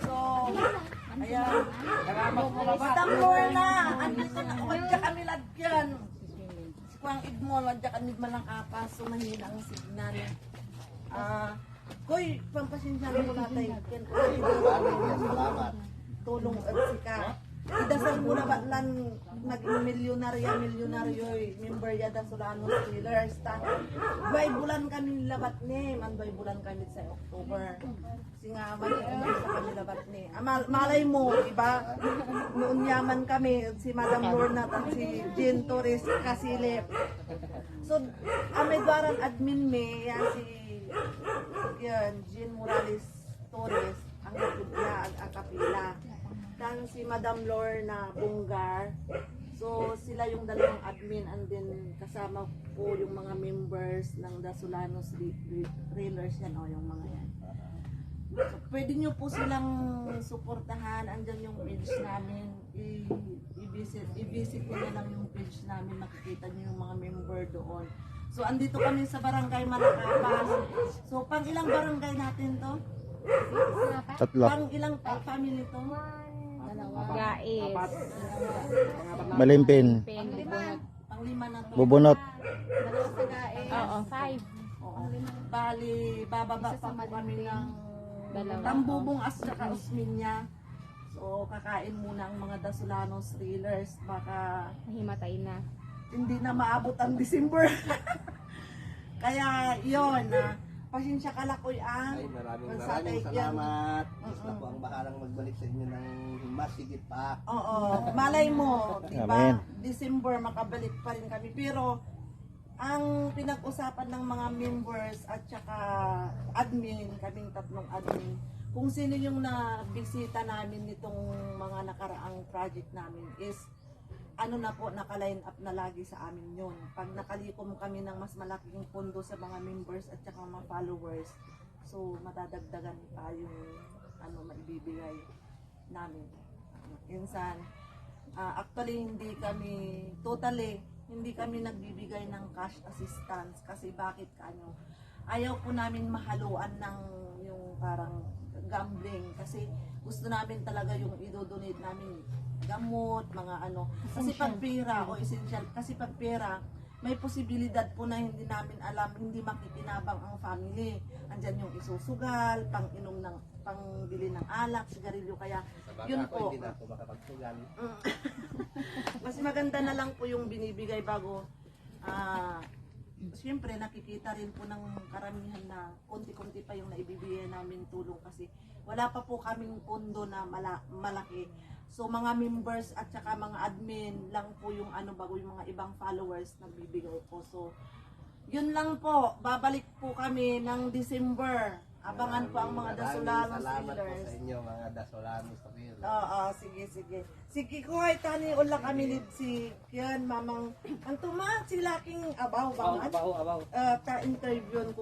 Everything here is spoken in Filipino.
So, ayan. Madam Lorna, andito na. Wadya kami lagyan. Si Kuang Edmond, wadya kami malang kapas. So, mahina ang signal. Koy, pampasensya mo na tayo. Salamat. Tulong at sika. Idasal mo na ba lang naging milyonaryo member yada Solano Steelers ta. Bay bulan kami labat ni, man bay bulan kami sa October. Kasi nga man sa kami labat ni. Malay mo, iba noon yaman kami si Madam Lorna at si Jean Torres Casilip. So amedwaran admin me yan si Jean Morales Torres ang nagpudya ang kapila. Dan si Madam Lorna Bungar. So sila yung dalawang admin and then kasama po yung mga members ng The Solanos Railers yan o yung mga yan. So, pwede nyo po silang suportahan. Andyan yung page namin. I-visit nyo na lang yung page namin. Makikita nyo yung mga member doon. So andito kami sa Barangay Malacapas. So pang ilang barangay natin to? Tatlo. Pang ilang family to? Gais. Malimpin. Panglima na to. Bubunot. Oo, 5. Oo. Bali, bababa pa po kami ng tambubong at saka Osminya. So, kakain muna ang mga Dasolanos Railers. Baka Mahimatay na. hindi na maabot ang December. Kaya, yun. Pasensya ka lakoy ang Ay, maraming salamat. Basta po ang bahalang magbalik sa inyo ng mas higit pa. Oo, malay mo, di Amen. ba? December makabalik pa rin kami. Pero ang pinag-usapan ng mga members at saka admin, kaming tatlong admin, kung sino yung nabisita namin nitong mga nakaraang project namin is ano na po, naka-line up na lagi sa amin yun. Pag nakalikom kami ng mas malaking pondo sa mga members at saka mga followers, so matadagdagan pa yung maibibigay namin. Insan, actually hindi kami nagbibigay ng cash assistance kasi bakit ayaw po namin mahaluan ng yung parang gambling kasi gusto namin talaga yung idodonate namin gamot, mga kasi pag pera o essential, kasi pag pera may posibilidad po na hindi namin alam, hindi makikinabang ang family. Andyan yung isusugal, pang-inom ng, pangbili ng alak, sigarilyo, kaya yun po. Hindi na ako makapagsugal. Mas maganda na lang po yung binibigay bago siyempre nakikita rin po ng karamihan na konti-konti pa yung naibibigay namin tulong kasi wala pa po kaming pondo na malaki. So mga members at saka mga admin lang po yung bago yung mga ibang followers nagbibigay po. So yun lang po, babalik po kami ng December. Abangan po ang mga Dasolanos Salamat po Railers. sa inyo mga Dasolanos Railers. Oo, sige. Sige ko ay tani ulang kami nid si Kian mamang ang tuma si laking abaw ba? Abaw. Ta-interview ko